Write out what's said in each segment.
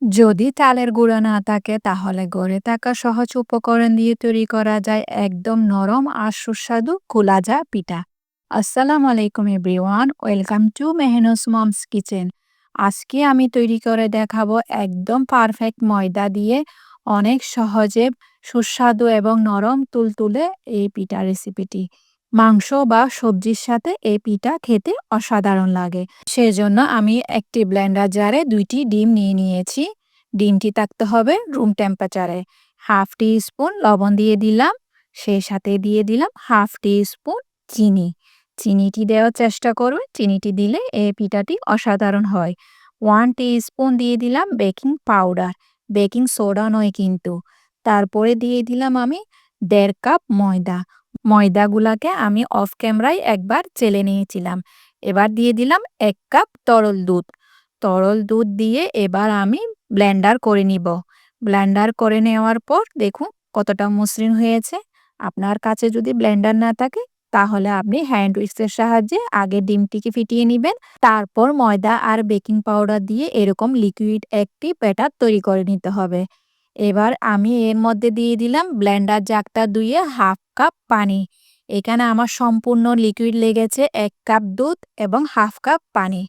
যদি চালের গুঁড়া না থাকে তাহলে ঘরে থাকা সহজ উপকরণ দিয়ে তৈরি করা যায় একদম নরম আর সুস্বাদু কুলাজা পিঠা। আসসালামু আলাইকুম everyone, welcome to Mehnu's mom's kitchen. আজকে আমি তৈরি করে দেখাবো একদম পারফেক্ট ময়দা দিয়ে অনেক সহজে সুস্বাদু এবং নরম তুলতুলে এই পিঠা রেসিপিটি। মাংস বা সবজির সাথে এই পিঠা খেতে অসাধারণ লাগে। সেজন্য আমি একটি ব্লেন্ডার জারে ২টি ডিম নিয়ে নিয়েছি। ডিমটি থাকতে হবে রুম টেম্পারেচারে। হাফ টি স্পুন লবণ দিয়ে দিলাম। সেই সাথে দিয়ে দিলাম হাফ টি স্পুন চিনি। চিনিটি দেওয়ার চেষ্টা করবেন, চিনিটি দিলে এই পিঠাটি অসাধারণ হয়। 1 টিস্পুন দিয়ে দিলাম বেকিং পাউডার, বেকিং সোডা নয় কিন্তু। তারপরে দিয়ে দিলাম আমি ১.৫ কাপ ময়দা। ময়দাগুলাকে আমি অফ ক্যামেরায় একবার চেলে নিয়েছিলাম। এবার দিয়ে দিলাম ১ কাপ তরল দুধ। তরল দুধ দিয়ে এবার আমি ব্লেন্ডার করে নিব। ব্লেন্ডার করে নেওয়ার পর দেখুন কতটা মসৃণ হয়েছে। আপনার কাছে যদি ব্লেন্ডার না থাকে তাহলে আপনি হ্যান্ড উইক্সের সাহায্যে আগে ডিমটিকে ফিটিয়ে নিবেন। তারপর ময়দা আর বেকিং পাউডার দিয়ে এরকম লিকুইড একটি ব্যাটার তৈরি করে নিতে হবে। এবার আমি এর মধ্যে দিয়ে দিলাম ব্লেন্ডার জারটা ধুয়ে হাফ কাপ পানি। এখানে আমার সম্পূর্ণ লিকুইড লেগেছে ১ কাপ দুধ এবং হাফ কাপ পানি।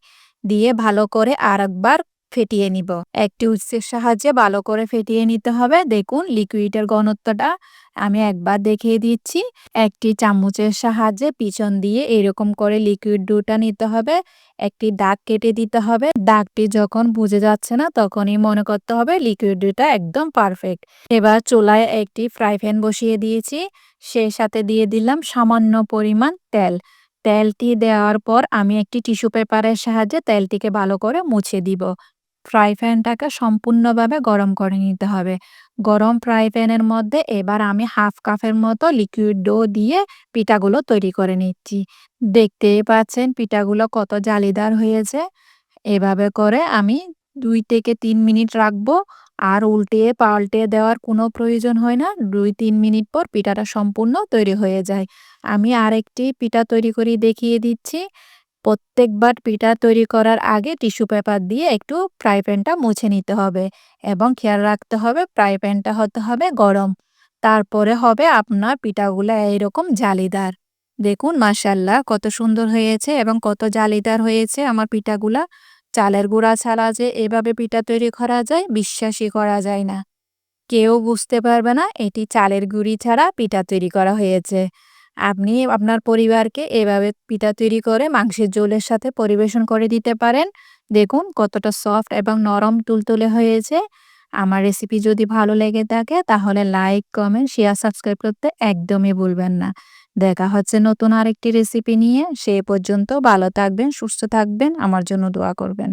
দিয়ে ভালো করে আরেকবার ফেটিয়ে নিব। একটি উৎসের সাহায্যে ভালো করে ফেটিয়ে নিতে হবে। দেখুন লিকুইডের ঘনত্বটা আমি একবার দেখিয়ে দিচ্ছি। একটি চামচের সাহায্যে পিছন দিয়ে এরকম করে লিকুইড ডোটা নিতে হবে। একটি দাগ কেটে দিতে হবে। দাগটি যখন বুঝে যাচ্ছে না তখনই মনে করতে হবে লিকুইড ডোটা একদম পারফেক্ট। এবার চুলায় একটি ফ্রাই প্যান বসিয়ে দিয়েছি। সেই সাথে দিয়ে দিলাম সামান্য পরিমাণ তেল। তেলটি দেওয়ার পর আমি একটি টিস্যু পেপারের সাহায্যে তেলটিকে ভালো করে মুছে দিব। ফ্রাই প্যানটাকে সম্পূর্ণভাবে গরম করে নিতে হবে। গরম ফ্রাই প্যানের মধ্যে এবার আমি হাফ কাপের মতো লিকুইড ডো দিয়ে পিঠাগুলো তৈরি করে নিচ্ছি। দেখতেই পাচ্ছেন পিঠাগুলো কত জালিদার হয়েছে। এভাবে করে আমি ২ থেকে ৩ মিনিট রাখবো। আর উল্টিয়ে পাল্টে দেওয়ার কোনো প্রয়োজন হয় না। ২-৩ মিনিট পর পিঠাটা সম্পূর্ণ তৈরি হয়ে যায়। আমি আরেকটি পিঠা তৈরি করে দেখিয়ে দিচ্ছি। প্রত্যেকবার পিঠা তৈরি করার আগে টিস্যু পেপার দিয়ে একটু ফ্রাই প্যানটা মুছে নিতে হবে এবং খেয়াল রাখতে হবে ফ্রাই প্যানটা হতে হবে গরম। তারপরে হবে আপনার পিঠাগুলা এইরকম জালিদার। দেখুন মাশাআল্লাহ কত সুন্দর হয়েছে এবং কত জালিদার হয়েছে আমার পিঠাগুলা। চালের গুঁড়া ছাড়া যে এভাবে পিঠা তৈরি করা যায় বিশ্বাসই করা যায় না। কেউ বুঝতে পারবে না এটি চালের গুঁড়ি ছাড়া পিঠা তৈরি করা হয়েছে। আপনি আপনার পরিবারকে এভাবে পিঠা তৈরি করে মাংসের ঝোলের সাথে পরিবেশন করে দিতে পারেন। দেখুন কতটা সফট এবং নরম তুলতুলে হয়েছে। আমার রেসিপি যদি ভালো লেগে থাকে তাহলে লাইক, কমেন্ট, শেয়ার, সাবস্ক্রাইব করতে একদমই ভুলবেন না। দেখা হচ্ছে নতুন আরেকটি রেসিপি নিয়ে। সে পর্যন্ত ভালো থাকবেন, সুস্থ থাকবেন, আমার জন্য দোয়া করবেন।